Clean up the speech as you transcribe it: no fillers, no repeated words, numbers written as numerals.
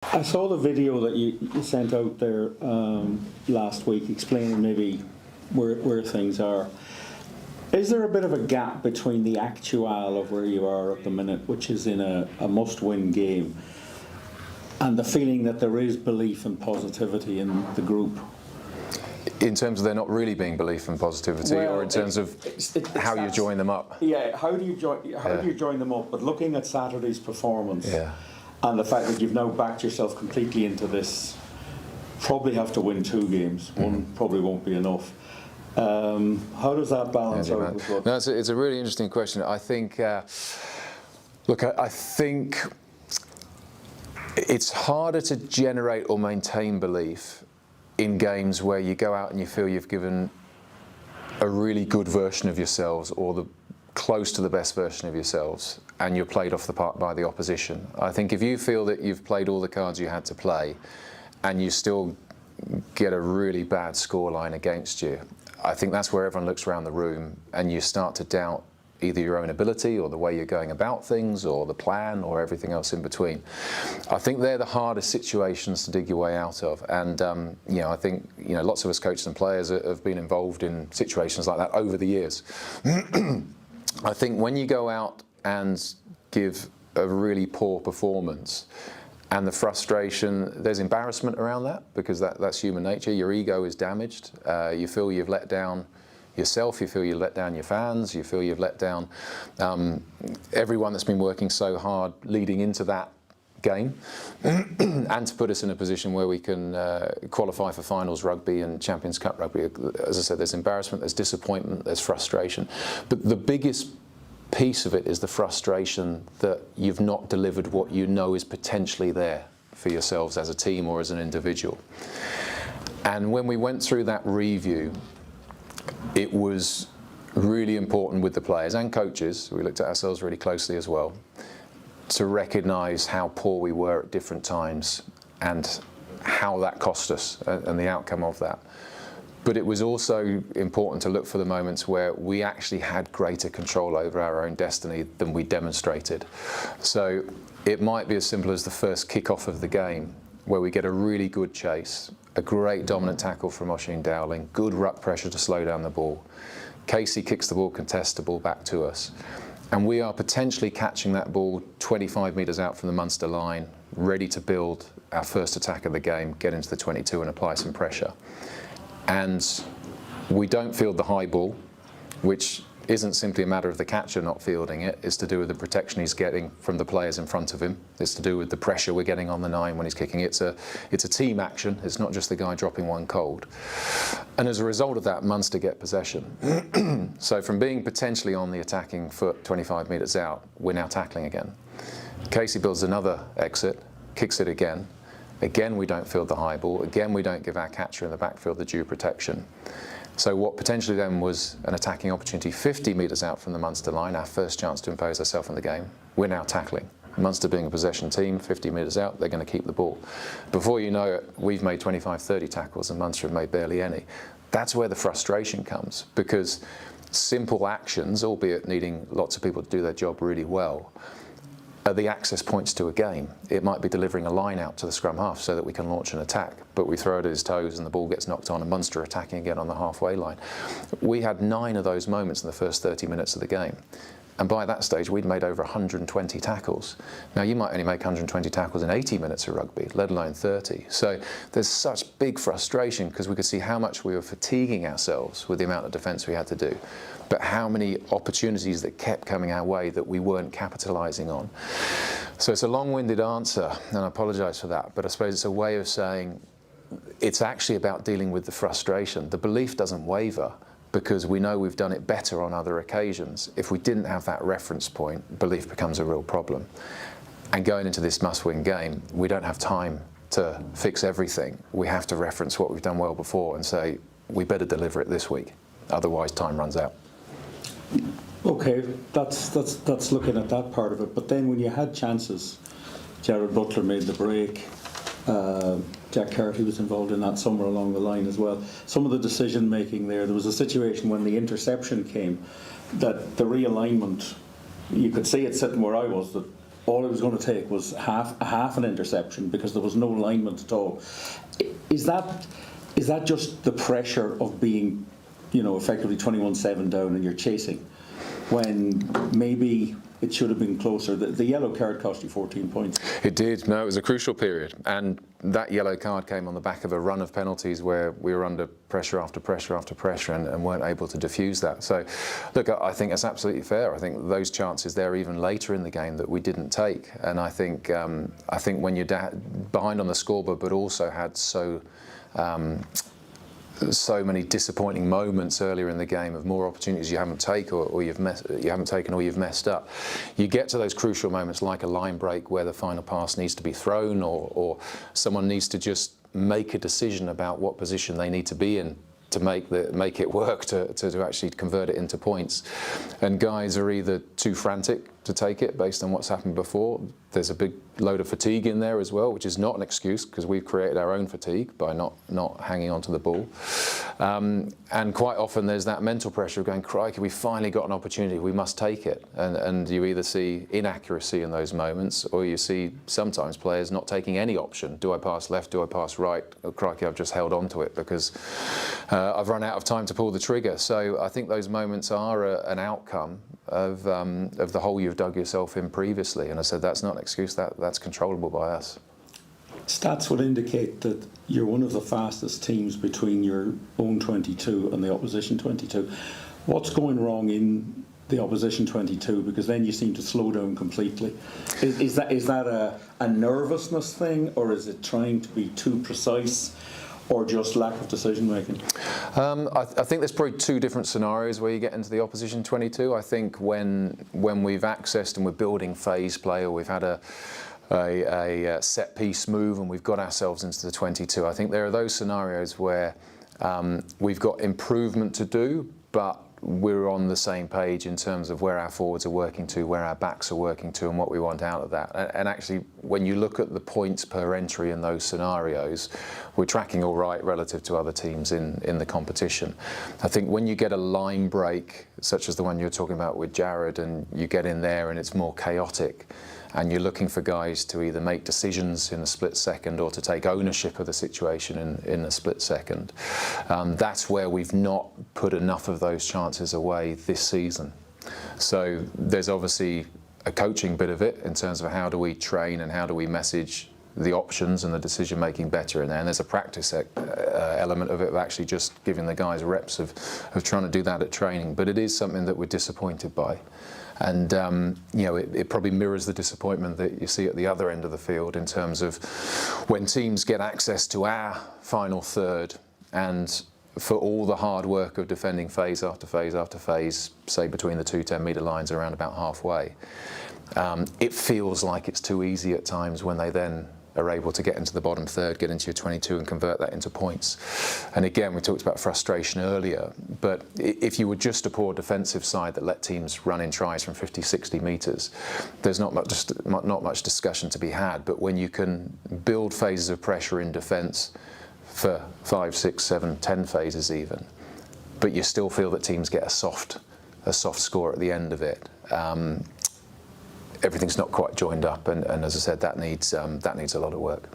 I saw the video that you sent out there last week explaining maybe where things are. Is there a bit of a gap between the actual of where you are at the minute, which is in a must-win game, and the feeling that there is belief and positivity in the group? In terms of there not really being belief and positivity, or in terms of how you join them up? Yeah, how do you join them up? But looking at Saturday's performance, and the fact that you've now backed yourself completely into this, probably have to win 2 games. One probably won't be enough. How does that balance out with what? No, it's a really interesting question. I think, look, I think it's harder to generate or maintain belief in games where you go out and you feel you've given a really good version of yourselves, or close to the best version of yourselves, and you're played off the park by the opposition. I think if you feel that you've played all the cards you had to play and you still get a really bad scoreline against you, I think that's where everyone looks around the room and you start to doubt either your own ability or the way you're going about things or the plan or everything else in between. I think they're the hardest situations to dig your way out of, and I think lots of us coaches and players have been involved in situations like that over the years. I think when you go out and give a really poor performance, and the frustration, there's embarrassment around that, because that's human nature. Your ego is damaged. You feel you've let down yourself, you feel you've let down your fans, you feel you've let down everyone that's been working so hard leading into that game, and to put us in a position where we can qualify for finals rugby and Champions Cup rugby. As I said, there's embarrassment, there's disappointment, there's frustration. But the biggest piece of it is the frustration that you've not delivered what you know is potentially there for yourselves as a team or as an individual. And when we went through that review, it was really important with the players and coaches, we looked at ourselves really closely as well, to recognise how poor we were at different times and how that cost us and the outcome of that. But it was also important to look for the moments where we actually had greater control over our own destiny than we demonstrated. So it might be as simple as the first kick-off of the game, where we get a really good chase, a great dominant tackle from Oisin Dowling, good ruck pressure to slow down the ball. Casey kicks the ball, contests the ball back to us. And we are potentially catching that ball 25 metres out from the Munster line, ready to build our first attack of the game, get into the 22 and apply some pressure. And we don't field the high ball, which isn't simply a matter of the catcher not fielding it. It's to do with the protection he's getting from the players in front of him. It's to do with the pressure we're getting on the 9 when he's kicking. It's a team action. It's not just the guy dropping one cold. And as a result of that, Munster get possession. So from being potentially on the attacking foot 25 metres out, we're now tackling again. Casey builds another exit, kicks it again. Again, we don't field the high ball. Again, we don't give our catcher in the backfield the due protection. So what potentially then was an attacking opportunity 50 metres out from the Munster line, our first chance to impose ourselves on the game, we're now tackling. Munster being a possession team, 50 metres out, they're going to keep the ball. Before you know it, we've made 25, 30 tackles and Munster have made barely any. That's where the frustration comes, because simple actions, albeit needing lots of people to do their job really well, are the access points to a game. It might be delivering a line out to the scrum half so that we can launch an attack, but we throw it at his toes and the ball gets knocked on and Munster attacking again on the halfway line. We had 9 of those moments in the first 30 minutes of the game. And by that stage, we'd made over 120 tackles. Now, you might only make 120 tackles in 80 minutes of rugby, let alone 30. So there's such big frustration because we could see how much we were fatiguing ourselves with the amount of defence we had to do, but how many opportunities that kept coming our way that we weren't capitalising on. So it's a long-winded answer, and I apologise for that, but I suppose it's a way of saying it's actually about dealing with the frustration. The belief doesn't waver, because we know we've done it better on other occasions. If we didn't have that reference point, belief becomes a real problem. And going into this must-win game, we don't have time to fix everything. We have to reference what we've done well before and say, we better deliver it this week, otherwise time runs out. Okay, that's looking at that part of it. But then when you had chances, Jared Butler made the break, Jack Carty was involved in that somewhere along the line as well. Some of the decision making there was a situation when the interception came that the realignment, you could see it sitting where I was, that all it was going to take was half an interception because there was no alignment at all. Is that just the pressure of being, effectively 21-7 down and you're chasing, when maybe it should have been closer? The yellow card cost you 14 points. It did. No, it was a crucial period, and that yellow card came on the back of a run of penalties where we were under pressure after pressure after pressure and weren't able to diffuse that. So, look, I think that's absolutely fair. I think those chances there even later in the game that we didn't take, and I think when you're behind on the scoreboard, but also had so many disappointing moments earlier in the game of more opportunities you haven't taken or you've messed up. You get to those crucial moments like a line break where the final pass needs to be thrown, or someone needs to just make a decision about what position they need to be in to make it work, to actually convert it into points. And guys are either too frantic to take it based on what's happened before. There's a big load of fatigue in there as well, which is not an excuse because we've created our own fatigue by not hanging onto the ball. And quite often there's that mental pressure of going, crikey, we finally got an opportunity, we must take it. And you either see inaccuracy in those moments, or you see sometimes players not taking any option. Do I pass left? Do I pass right? Oh, crikey, I've just held on to it because I've run out of time to pull the trigger. So I think those moments are an outcome of the hole you've dug yourself in previously. And I said that's not an excuse, that's controllable by us. Stats would indicate that you're one of the fastest teams between your own 22 and the opposition 22. What's going wrong in the opposition 22? Because then you seem to slow down completely. Is that a nervousness thing, or is it trying to be too precise, or just lack of decision making? I think there's probably two different scenarios where you get into the opposition 22. I think when we've accessed and we're building phase play, or we've had a set piece move and we've got ourselves into the 22. I think there are those scenarios where we've got improvement to do, but we're on the same page in terms of where our forwards are working to, where our backs are working to, and what we want out of that. And actually, when you look at the points per entry in those scenarios, we're tracking all right relative to other teams in the competition. I think when you get a line break, such as the one you're talking about with Jared, and you get in there and it's more chaotic, and you're looking for guys to either make decisions in a split second or to take ownership of the situation in a split second. That's where we've not put enough of those chances away this season. So there's obviously a coaching bit of it in terms of how do we train and how do we message the options and the decision making better in there, and there's a practice element of it, of actually just giving the guys reps of trying to do that at training. But it is something that we're disappointed by. And it probably mirrors the disappointment that you see at the other end of the field in terms of when teams get access to our final third, and for all the hard work of defending phase after phase after phase, say between the two 10-metre lines around about halfway, it feels like it's too easy at times when they then are able to get into the bottom third, get into your 22 and convert that into points. And again, we talked about frustration earlier, but if you were just a poor defensive side that let teams run in tries from 50, 60 metres, there's not much discussion to be had. But when you can build phases of pressure in defence for 5, 6, 7, 10 phases even, but you still feel that teams get a soft score at the end of it, everything's not quite joined up, and as I said, that needs a lot of work.